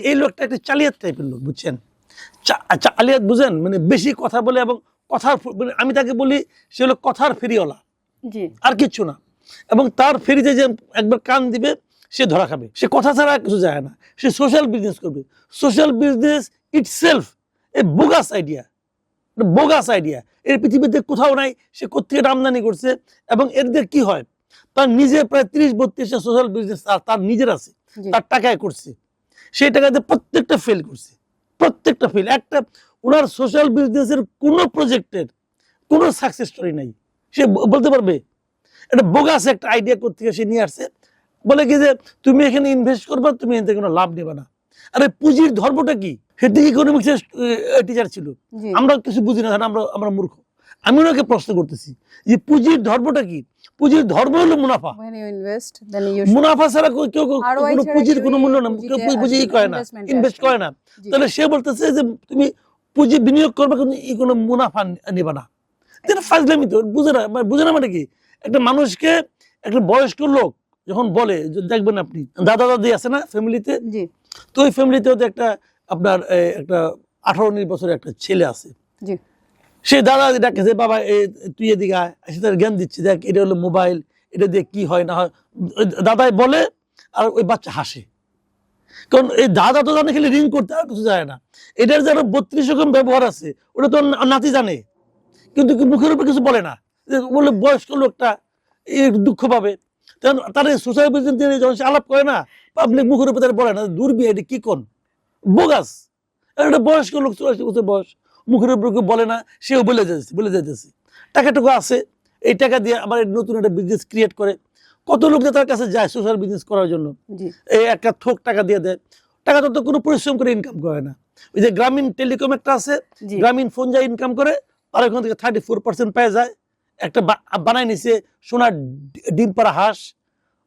এই লোকটা একটা চালিয়াত টাইপের লোক, বুঝছেন? চালিয়াত বুঝেন, মানে বেশি কথা বলে এবং কথার মানে আমি তাকে বলি সে হলো কথার ফেরিওয়ালা, আর কিচ্ছু না। এবং তার ফেরিতে যে একবার কান দিবে সে ধরা খাবে, সে কথা ছাড়া কিছু যায় না। সে সোশ্যাল বিজনেস করবে। সোশ্যাল বিজনেস ইটসেলফ এ বোগাস আইডিয়া, বোগাস আইডিয়া। এর পৃথিবীতে কোথাও নাই। সে কোত্থেকে আমদানি করছে এবং এর দিয়ে কি হয়, তার নিজে প্রায় 30-32টা সোশ্যাল বিজনেস তার নিজের আছে, তার টাকায় করছে। সেই টাকাতে প্রত্যেকটা ফেল করছে, প্রত্যেকটা ফেল। একটা ওনার সোশ্যাল বিজনেসের কোনো প্রজেক্টের কোনো সাকসেস স্টোরি নাই। সে বলতে পারবে এটা বোগাস একটা আইডিয়া কোত্থেকে সে নিয়ে আসছে। বলে কি যে তুমি এখানে ইনভেস্ট করবা, তুমি এখান থেকে কোনো লাভ নেবে না। আরে পুঁজির ধর্মটা কি? সেটি ইকোনমিক্সের টিচার ছিল, আমরা কিছু বুঝি না, আমরা মূর্খ। আমি ওনাকে প্রশ্ন করতেছি যে পুঁজির ধর্মটা কি? পুঁজির ধর্ম হলো মুনাফা। মুনাফা ছাড়া কেউ কোনো পুঁজির কোনো মূল্য না, কেউ পুঁজি করে না, ইনভেস্ট করে না। তাহলে সে বলতেছে যে তুমি পুঁজি বিনিয়োগ করবে কিন্তু কোনো মুনাফা নেবে না। ফাজলামি তো, বুঝে না মানে কি? একটা মানুষকে, একটা বয়স্ক লোক যখন বলে, দেখবেন আপনি দাদা দাদি আছে না ফ্যামিলিতে, তো ওই ফ্যামিলিতেও তো একটা আপনার একটা 18-19 বছরের একটা ছেলে আছে। সে দাদা ডাকে, বাবা তুই এদিকে আয়, এসে তার জ্ঞান দিচ্ছে, দেখ এটা হলো মোবাইল, এটা দিয়ে কি হয় না হয়। দাদাই বলে আর ওই বাচ্চা হাসে, কারণ এই দাদা তো জানে খালি রিং করতে, আর কিছু যায় না। এটার যারা 32 রকম ব্যবহার আছে ওটা তো নাতি জানে, কিন্তু মুখের উপর কিছু বলে না। বলে বয়স্ক লোকটা দুঃখ পাবে, তার সোশ্যাল বিজনেস যখন সে আলাপ করে না, পাবলিক মুখের উপর তারা বলে না, দুর্বি এটা কি কোন বোগাস। একটা বয়স্ক লোক 84 বছর বয়স, মুখের উপর বলে না, সেও বলে যাইতেছে টাকাটুকু আছে, এই টাকা দিয়ে আবার নতুন একটা বিজনেস ক্রিয়েট করে। কত লোক যে তার কাছে যায় সোশ্যাল বিজনেস করার জন্য, এই একটা থোক টাকা দিয়ে দেয়। টাকা তো কোনো পরিশ্রম করে ইনকাম করে না। ওই যে গ্রামীণ টেলিকম একটা আছে, গ্রামীণ ফোন যা ইনকাম করে তার ওখান থেকে 34% পেয়ে যায়। একটা বানায় নিছে সোনার ডিম পাড়া হাঁস,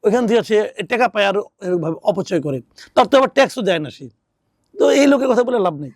ওইখান থেকে সে টাকা পায় আর এরকমভাবে অপচয় করে। তার তো আবার ট্যাক্সও দেয় না সে। তো এই লোকের কথা বলে লাভ নেই।